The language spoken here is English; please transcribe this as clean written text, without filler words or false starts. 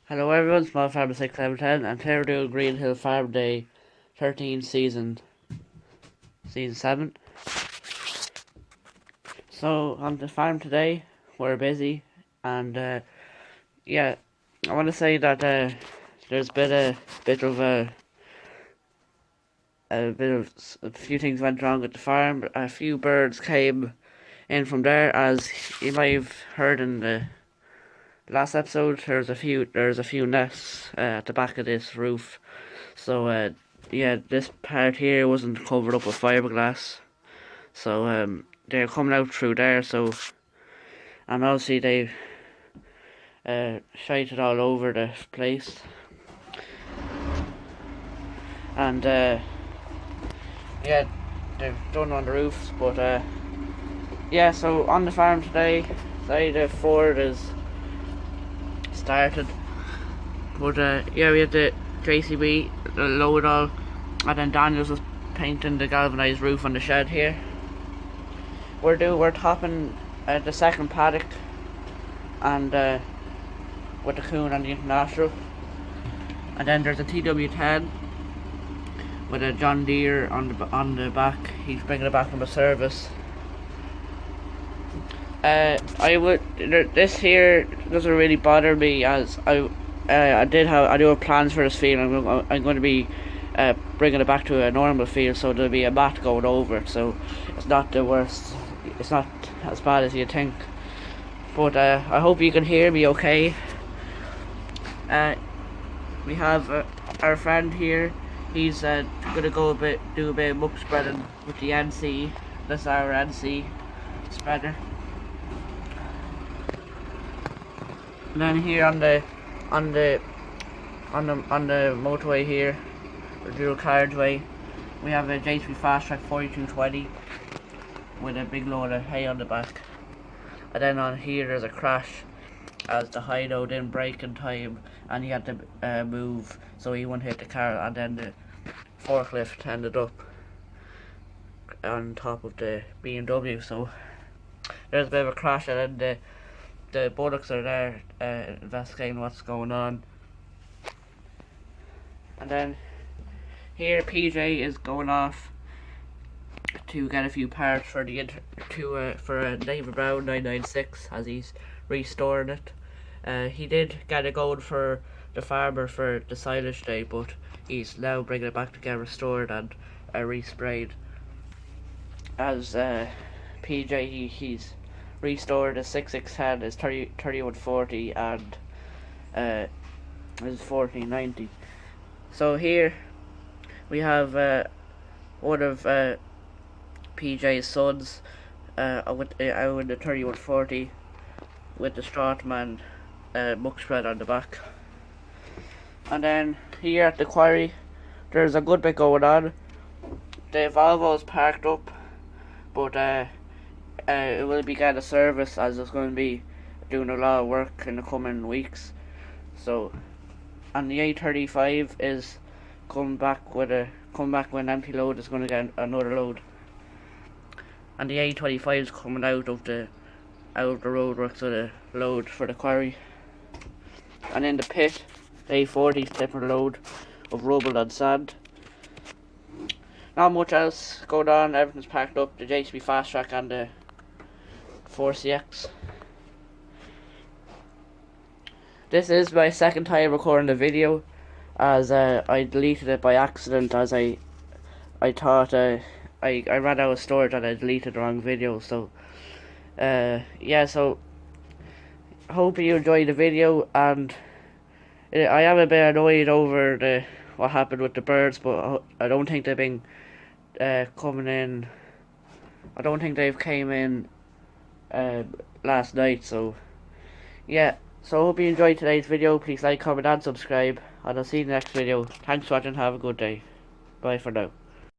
Hello everyone, Small Farmer 6710 and today we're doing Green Hill Farm Day 13 season 7. So on the farm today we're busy and yeah, I want to say that there's been a few things went wrong with the farm. A few birds came in from there, as you might have heard in the last episode. There's a few nests at the back of this roof. So yeah, this part here wasn't covered up with fiberglass. So they're coming out through there. So, and obviously they shite it all over the place. And yeah, they've done on the roofs. But yeah, so on the farm today, the Ford is started. But yeah, we had the JCB load all, and then Daniels was painting the galvanised roof on the shed here. We're topping the second paddock, and with the Coon and the International, and then there's a TW10 with a John Deere on the back. He's bringing it back from a service. This here doesn't really bother me, as I do have plans for this field. I'm going to be bringing it back to a normal field, so there'll be a mat going over it, so it's not the worst. It's not as bad as you think. But I hope you can hear me okay. We have our friend here. He's gonna do a bit of muck spreading with the NC. That's our NC spreader. And then here on the motorway here, or dual carriageway, we have a JCB Fast Track 4220 with a big load of hay on the back. And then on here there's a crash, as the Hino didn't brake in time and he had to move, so he wouldn't hit the car, and then the forklift ended up on top of the BMW. So there's a bit of a crash, and then the bullocks are there investigating what's going on. And then here PJ is going off to get a few parts for for a David Brown 996, as he's restoring it. He did get a gold for the farmer for the silage day, but he's now bringing it back to get restored and resprayed. As PJ, he's restored a 6610, his 3140 and his 1490. So here we have one of PJ's sons with the 3140 with the Stratman muck spread on the back. And then here at the quarry there's a good bit going on. The Volvo's parked up, but it will be getting a service, as it's going to be doing a lot of work in the coming weeks. So, and the A35 is coming back with an empty load. Is going to get another load, and the A25 is coming out of the roadworks with a load for the quarry. And in the pit, the A40 is tipping a load of rubble and sand. Not much else going on. Everything's packed up. The JCB Fast Track and the 4CX. This is my second time recording the video, as I deleted it by accident, as I thought I ran out of storage and I deleted the wrong video. So yeah, so hope you enjoyed the video, and I am a bit annoyed over what happened with the birds, but I don't think they've been coming in. I don't think they've came in last night. So yeah, so hope you enjoyed today's video. Please like, comment and subscribe, and I'll see you in the next video. Thanks for watching, have a good day. Bye for now.